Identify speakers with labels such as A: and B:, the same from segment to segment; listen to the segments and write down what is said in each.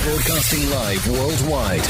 A: Broadcasting live worldwide.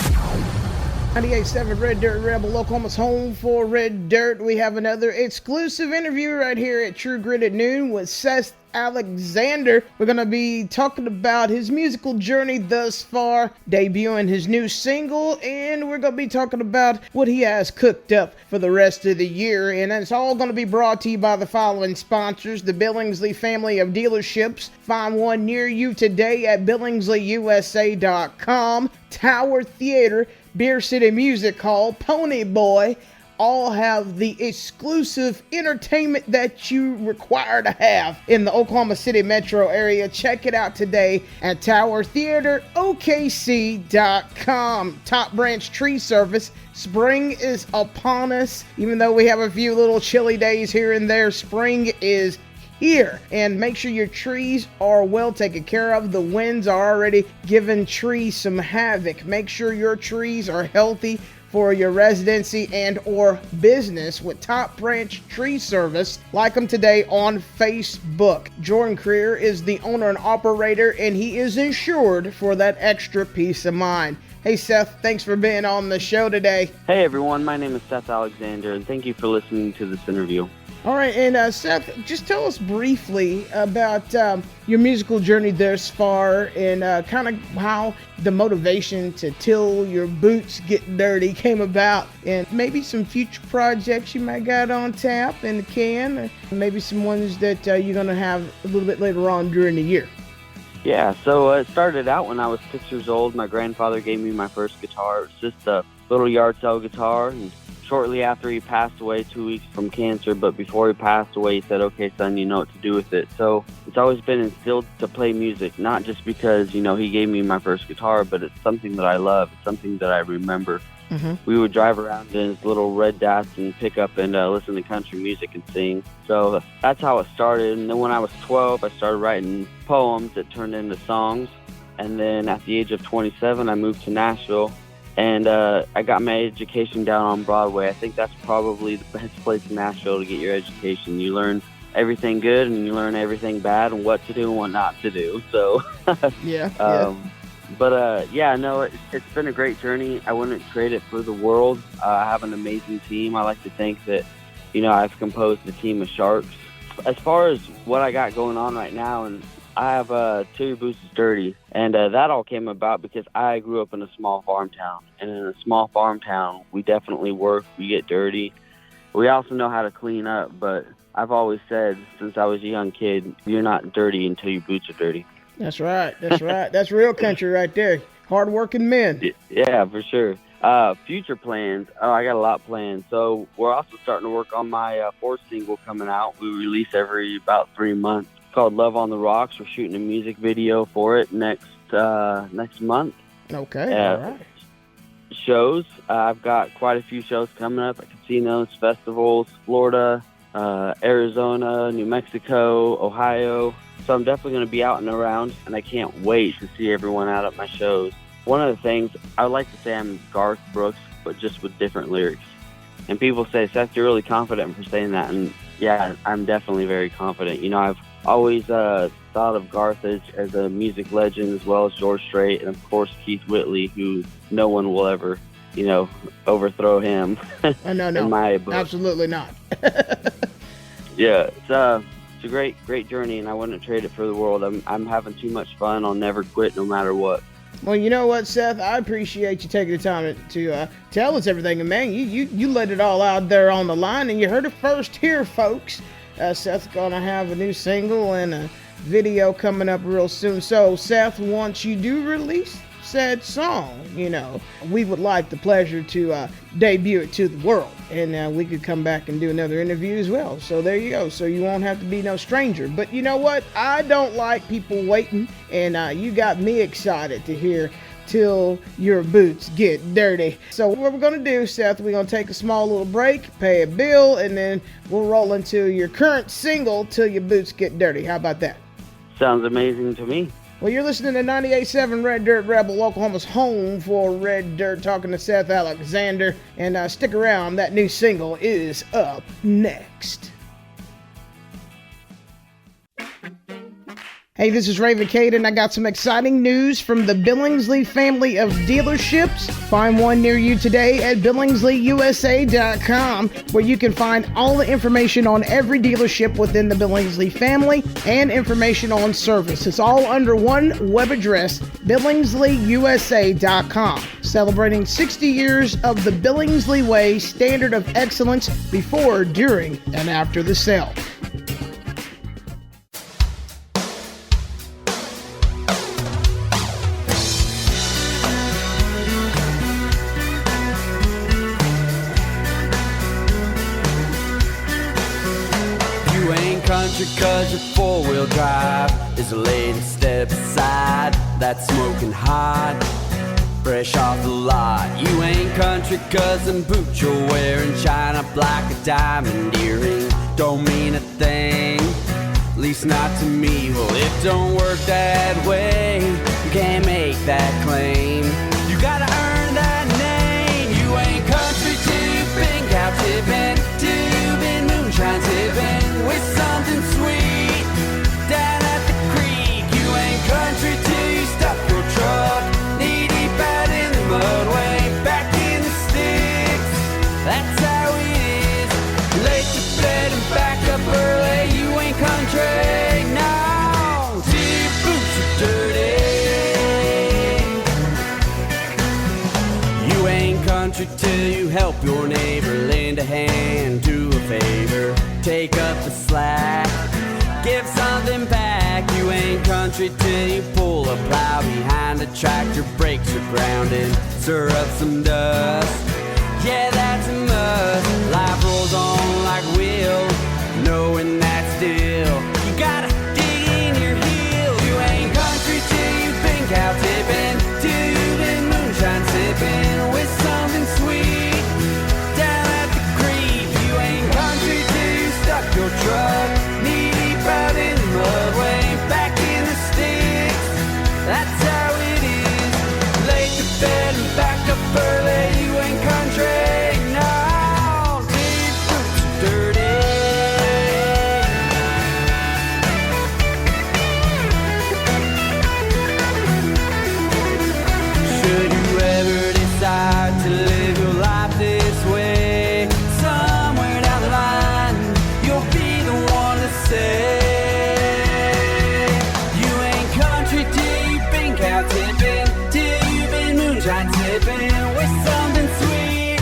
B: 98.7 Red Dirt Rebel, Oklahoma's home for Red Dirt. We have another exclusive interview right here at True Grit at noon with Seth Alexander. We're going to be talking about his musical journey thus far, debuting his new single, and we're going to be talking about what he has cooked up for the rest of the year. And it's all going to be brought to you by the following sponsors: the Billingsley family of dealerships. Find one near you today at BillingsleyUSA.com. Tower Theater, Beer City Music Hall, Pony Boy, all have the exclusive entertainment that you require to have in the Oklahoma City metro area. Check it out today at TowerTheaterOKC.com. Top Branch Tree Service. Spring is upon us. Even though we have a few little chilly days here and there, spring is here. And make sure your trees are well taken care of. The winds are already giving trees some havoc. Make sure your trees are healthy for your residency and or business with Top Branch Tree Service. Like them today on Facebook. Jordan Creer is the owner and operator, and he is insured for that extra peace of mind. Hey Seth, thanks for being on the show today.
C: Hey everyone, my name is Seth Alexander, and thank you for listening to this interview.
B: All right, and Seth, just tell us briefly about your musical journey thus far, and kind of how the motivation to Till Your Boots Get Dirty came about, and maybe some future projects you might got on tap in the can, or maybe some ones that you're going to have a little bit later on during the year.
C: Yeah, so it started out when I was 6 years old. My grandfather gave me my first guitar. It was just a little yard sale guitar, and shortly after he passed away, 2 weeks from cancer, but before he passed away, he said, "Okay, son, you know what to do with it." So it's always been instilled to play music, not just because, he gave me my first guitar, but it's something that I love. It's something that I remember. Mm-hmm. We would drive around in his little red Datsun pickup and listen to country music and sing. So that's how it started. And then when I was 12, I started writing poems that turned into songs. And then at the age of 27, I moved to Nashville. And I got my education down on Broadway. I think that's probably the best place in Nashville to get your education. You learn everything good and you learn everything bad and what to do and what not to do. So,
B: yeah.
C: It's been a great journey. I wouldn't trade it for the world. I have an amazing team. I like to think that, I've composed a team of sharks. As far as what I got going on right now, and I have Till Your Boots Is Dirty, and that all came about because I grew up in a small farm town. And in a small farm town, we definitely work, we get dirty. We also know how to clean up, but I've always said since I was a young kid, you're not dirty until your boots are dirty.
B: That's right, that's right. That's real country right there. Hard-working men.
C: Yeah, for sure. Future plans, I got a lot planned. So we're also starting to work on my fourth single coming out. We release every about 3 months. Called Love on the Rocks. We're shooting a music video for it next month.
B: Okay, all right.
C: Shows. I've got quite a few shows coming up at casinos, festivals, Florida, Arizona, New Mexico, Ohio. So I'm definitely going to be out and around, and I can't wait to see everyone out at my shows. One of the things, I would like to say I'm Garth Brooks, but just with different lyrics. And people say, Seth, you're really confident for saying that. And yeah, I'm definitely very confident. I've always thought of Garth as a music legend, as well as George Strait, and of course Keith Whitley, who no one will ever, overthrow him.
B: No,
C: in my book.
B: Absolutely not.
C: Yeah, it's a great journey, and I wouldn't trade it for the world. I'm having too much fun. I'll never quit, no matter what.
B: Well, you know what, Seth? I appreciate you taking the time to tell us everything. And man, you let it all out there on the line, and you heard it first here, folks. Seth's gonna have a new single and a video coming up real soon. So, Seth, once you do release said song, we would like the pleasure to debut it to the world, and we could come back and do another interview as well. So there you go. So you won't have to be no stranger. But you know what? I don't like people waiting, and you got me excited to hear Till Your Boots Get Dirty. So what we're going to do, Seth, we're going to take a small little break, pay a bill, and then we'll roll into your current single, Till Your Boots Get Dirty. How about that?
C: Sounds amazing to me.
B: Well, you're listening to 98.7 Red Dirt Rebel, Oklahoma's home for Red Dirt, talking to Seth Alexander. And stick around, that new single is up next. Hey, this is Raven Caden. I got some exciting news from the Billingsley family of dealerships. Find one near you today at BillingsleyUSA.com, where you can find all the information on every dealership within the Billingsley family and information on service. It's all under one web address, BillingsleyUSA.com. Celebrating 60 years of the Billingsley Way standard of excellence before, during, and after the sale.
D: Country cause your four-wheel drive is a lady step aside that's smoking hot, fresh off the lot. You ain't country cause them boots you're wearing shine up like a diamond earring don't mean a thing, at least not to me. Well, it don't work that way, you can't make that claim. You gotta earn that name. You ain't country till you've been cow tipping, till you've been moonshine tipping with something sweet down at the creek. You ain't country till you stop your truck knee deep out in the mud, way back in the sticks. That's how it is. Late to bed and back up early. You ain't country, no, till your boots are dirty. You ain't country till you help your neighbor lend a hand to a favor, take up the slack, give something back. You ain't country till you pull a plow behind a tractor, brakes are grounded, stir up some dust. Yeah, that's a must. Life rolls on like wheel, knowing that still you gotta dig in your heels. You ain't country till you've been cow tipping, till you've been moonshine sipping with something sweet down at the creek. You ain't country till you stuck your truck knee deep out in the mud, way back in the sticks. That's how it is. Late to bed and back up early. You ain't country, no, till your boots are dirty. Should you ever decide to live your life this way, somewhere down the line you'll be the one to say you ain't country till you've been cow tipping, till you've been moonshine tipping with something sweet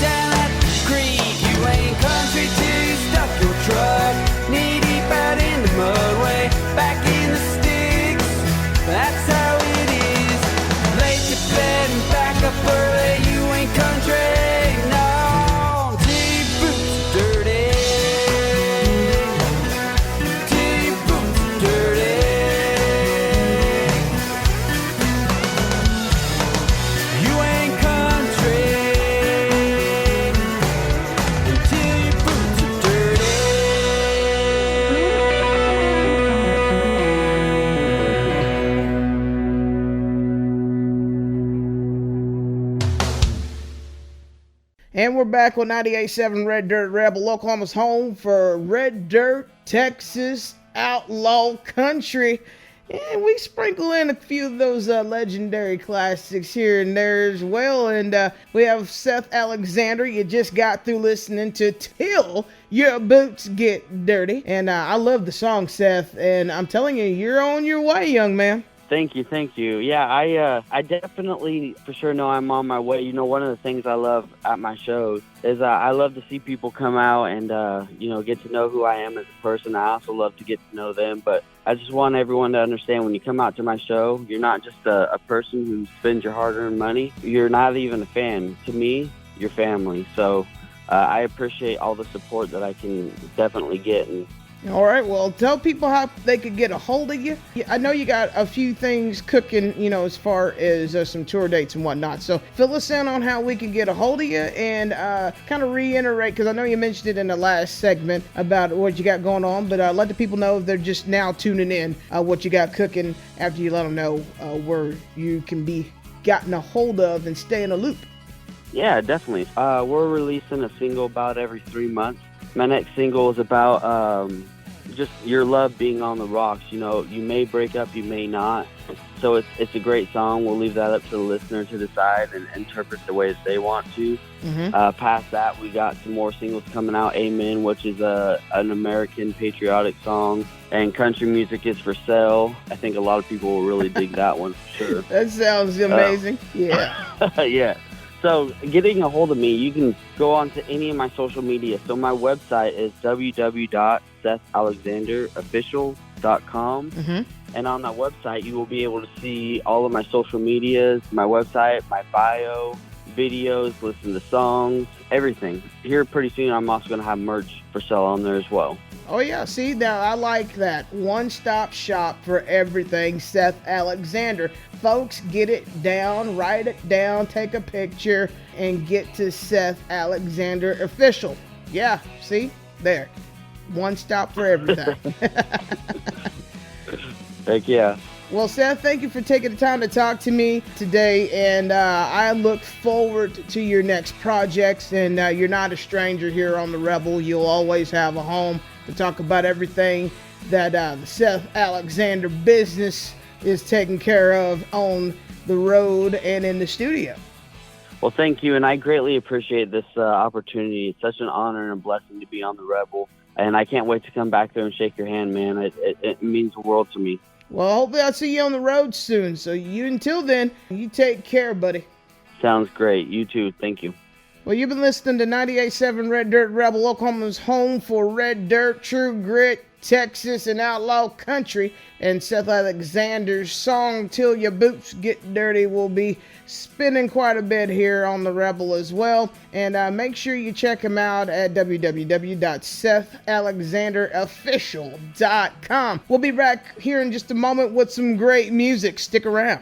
D: down at the creek. You ain't country till you stuck your truck knee deep out in the mud, way back in the sticks. That's how it is. Late to bed and back up early. You ain't country, no, till your boots are dirty. Till your boots are dirty. You ain't country until your boots are dirty.
B: And we're back on 98.7 Red Dirt Rebel, Oklahoma's home for Red Dirt, Texas, outlaw country. And we sprinkle in a few of those legendary classics here and there as well. And we have Seth Alexander. You just got through listening to Till Your Boots Get Dirty. And I love the song, Seth. And I'm telling you, you're on your way, young man.
C: Thank you. Yeah, I definitely for sure know I'm on my way. You know, one of the things I love at my shows is I love to see people come out and, get to know who I am as a person. I also love to get to know them, but I just want everyone to understand when you come out to my show, you're not just a person who spends your hard-earned money. You're not even a fan. To me, you're family. So I appreciate all the support that I can definitely get. And
B: All right, well, tell people how they could get a hold of you. I know you got a few things cooking, as far as some tour dates and whatnot. So fill us in on how we can get a hold of you and kind of reiterate, because I know you mentioned it in the last segment about what you got going on, but let the people know if they're just now tuning in what you got cooking after you let them know where you can be gotten a hold of and stay in a loop.
C: Yeah, definitely. We're releasing a single about every 3 months. My next single is about just your love being on the rocks. You know, you may break up, you may not. So it's a great song. We'll leave that up to the listener to decide and interpret the way that they want to. Past that, we got some more singles coming out. Amen, which is an American patriotic song. And Country Music is for Sale. I think a lot of people will really dig that one for sure.
B: That sounds amazing. Yeah.
C: Yeah. So getting a hold of me, you can go on to any of my social media. So my website is www.sethalexanderofficial.com. And on that website, you will be able to see all of my social medias, my website, my bio, videos, listen to songs, everything. Here pretty soon, I'm also going to have merch for sale on there as well.
B: Oh, yeah. See, now I like that. One-stop shop for everything Seth Alexander. Folks, get it down, write it down, take a picture, and get to Seth Alexander Official. Yeah, see? There. One stop for everything.
C: Heck yeah.
B: Well, Seth, thank you for taking the time to talk to me today, and I look forward to your next projects, and you're not a stranger here on The Rebel. You'll always have a home to talk about everything that the Seth Alexander business is taken care of on the road and in the studio.
C: Well, thank you, and I greatly appreciate this opportunity. It's such an honor and a blessing to be on The Rebel, and I can't wait to come back there and shake your hand, man. It means the world to me.
B: Well, hopefully I'll see you on the road soon. So until then, you take care, buddy.
C: Sounds great. You too. Thank you.
B: Well, you've been listening to 98.7 Red Dirt Rebel, Oklahoma's home for red dirt, true grit, Texas, and outlaw country. And Seth Alexander's song, Till Your Boots Get Dirty, will be spinning quite a bit here on The Rebel as well. And make sure you check him out at www.sethalexanderofficial.com. We'll be back here in just a moment with some great music. Stick around.